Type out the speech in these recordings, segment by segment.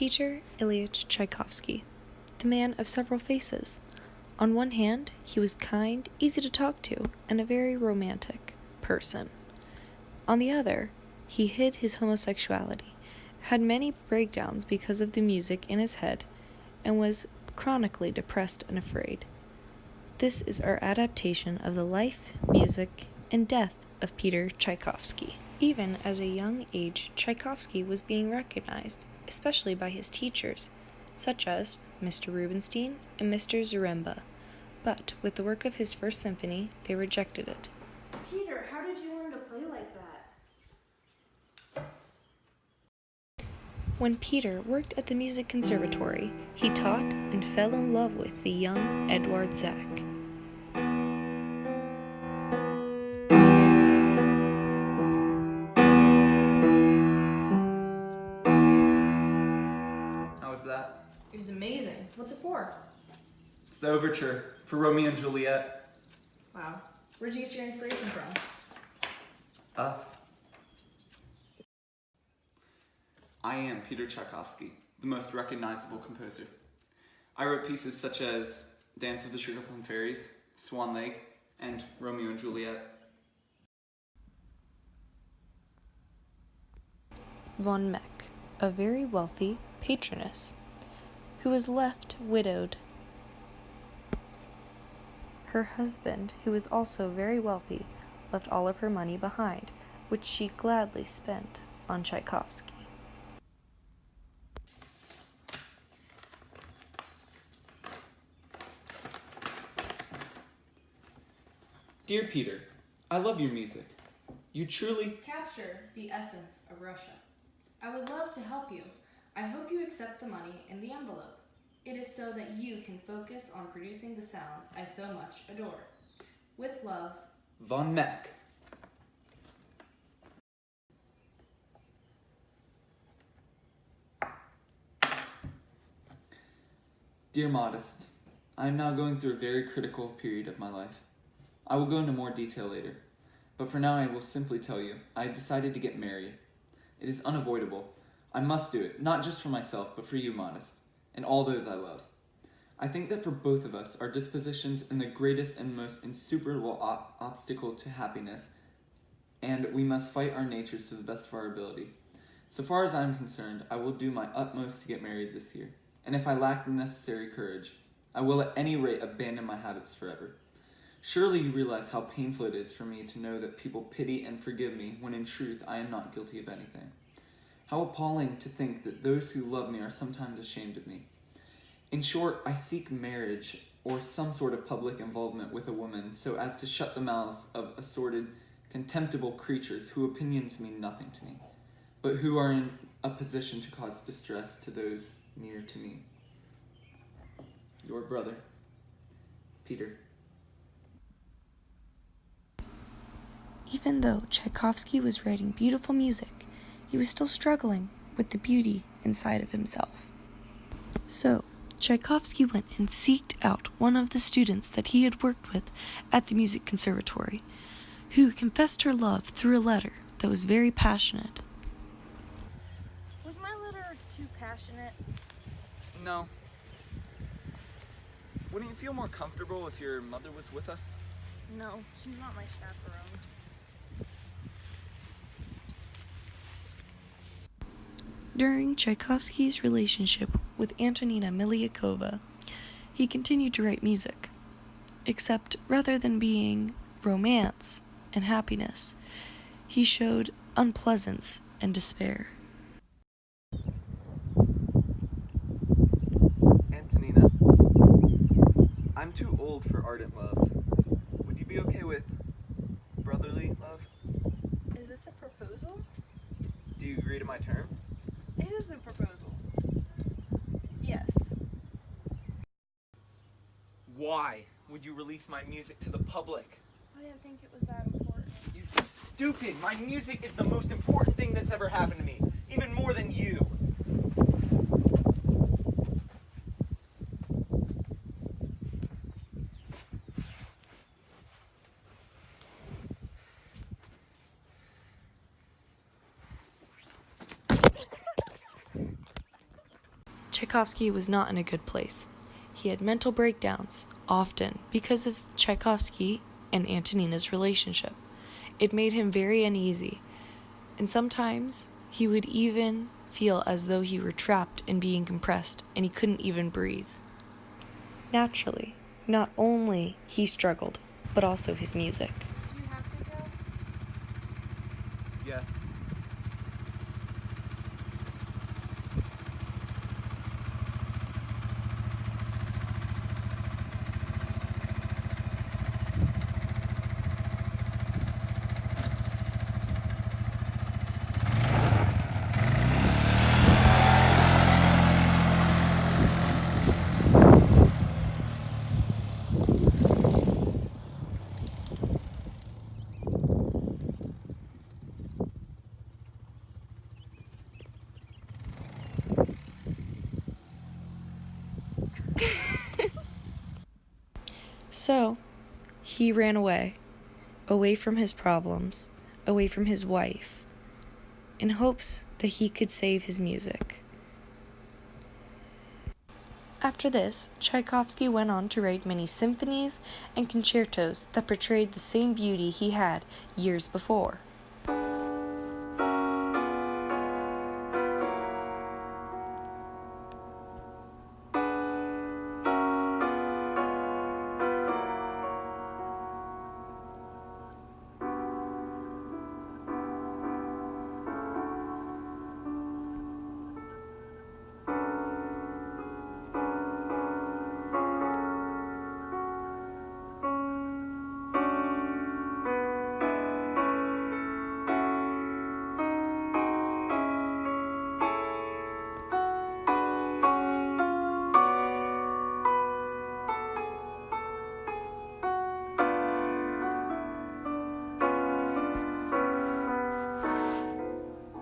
Peter Ilyich Tchaikovsky, the man of several faces. On one hand, he was kind, easy to talk to, and a very romantic person. On the other, he hid his homosexuality, had many breakdowns because of the music in his head, and was chronically depressed and afraid. This is our adaptation of the life, music, and death of Peter Tchaikovsky. Even at a young age, Tchaikovsky was being recognized, especially by his teachers, such as Mr. Rubinstein and Mr. Zaremba. But with the work of his first symphony, they rejected it. Peter, how did you learn to play like that? When Peter worked at the music conservatory, he taught and fell in love with the young Edward Zach. How was that? It was amazing. What's it for? It's the overture for Romeo and Juliet. Wow. Where'd you get your inspiration from? Us. I am Peter Tchaikovsky, the most recognizable composer. I wrote pieces such as Dance of the Sugarplum Fairies, Swan Lake, and Romeo and Juliet. Von Meck, a very wealthy patroness, who was left widowed. Her husband, who was also very wealthy, left all of her money behind, which she gladly spent on Tchaikovsky. Dear Peter, I love your music. You truly Capture the essence of Russia. I would love to help you. I hope you accept the money in the envelope. It is so that you can focus on producing the sounds I so much adore. With love, Von Meck. Dear Modest, I am now going through a very critical period of my life. I will go into more detail later, but for now I will simply tell you, I have decided to get married. It is unavoidable. I must do it, not just for myself, but for you, Modest, and all those I love. I think that for both of us, our dispositions are the greatest and most insuperable obstacle to happiness, and we must fight our natures to the best of our ability. So far as I am concerned, I will do my utmost to get married this year, and if I lack the necessary courage, I will at any rate abandon my habits forever. Surely you realize how painful it is for me to know that people pity and forgive me when in truth I am not guilty of anything. How appalling to think that those who love me are sometimes ashamed of me. In short, I seek marriage or some sort of public involvement with a woman so as to shut the mouths of assorted, contemptible creatures whose opinions mean nothing to me, but who are in a position to cause distress to those near to me. Your brother, Peter. Even though Tchaikovsky was writing beautiful music, he was still struggling with the beauty inside of himself. So, Tchaikovsky went and seeked out one of the students that he had worked with at the music conservatory, who confessed her love through a letter that was very passionate. was my letter too passionate? No. Wouldn't you feel more comfortable if your mother was with us? No, she's not my chaperone. During Tchaikovsky's relationship with Antonina Miliukova, he continued to write music, except rather than being romance and happiness, he showed unpleasance and despair. Antonina, I'm too old for ardent love. Would you be okay with brotherly love? Is this a proposal? Do you agree to my terms? It is a proposal. Yes. Why would you release my music to the public? I didn't think it was that important. You stupid! My music is the most important thing that's ever happened to me, even more than you. Tchaikovsky was not in a good place. He had mental breakdowns, often because of Tchaikovsky and Antonina's relationship. It made him very uneasy, and sometimes he would even feel as though he were trapped and being compressed, and he couldn't even breathe. Naturally, not only he struggled, but also his music. Do you have to go? Yes. So, he ran away from his problems, away from his wife, in hopes that he could save his music. After this, Tchaikovsky went on to write many symphonies and concertos that portrayed the same beauty he had years before.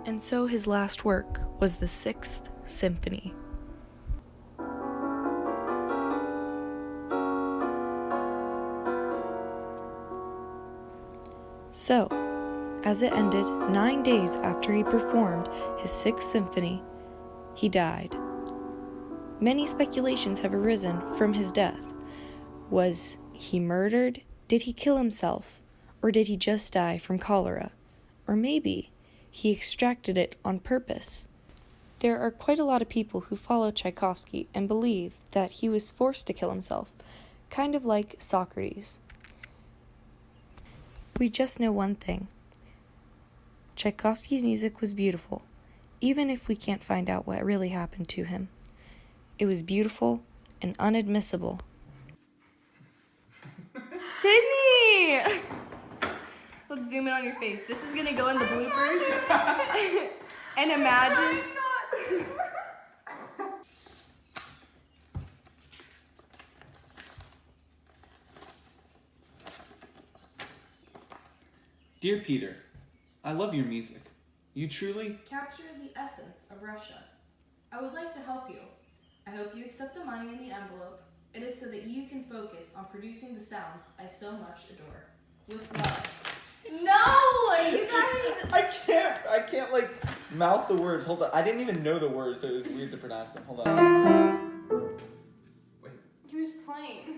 And so his last work was the Sixth Symphony. So, as it ended 9 days after he performed his Sixth Symphony, he died. Many speculations have arisen from his death. Was he murdered? Did he kill himself? Or did he just die from cholera? Or maybe he extracted it on purpose. There are quite a lot of people who follow Tchaikovsky and believe that he was forced to kill himself, kind of like Socrates. We just know one thing. Tchaikovsky's music was beautiful, even if we can't find out what really happened to him. It was beautiful and unadmissible. Sydney! Let's zoom in on your face. This is gonna go in the bloopers. And imagine. Dear Peter, I love your music. You truly... Capture the essence of Russia. I would like to help you. I hope you accept the money in the envelope. It is so that you can focus on producing the sounds I so much adore. With love. No! You guys... I can't like mouth the words. Hold on. I didn't even know the words, so it was weird to pronounce them. Hold on. Wait. He was playing.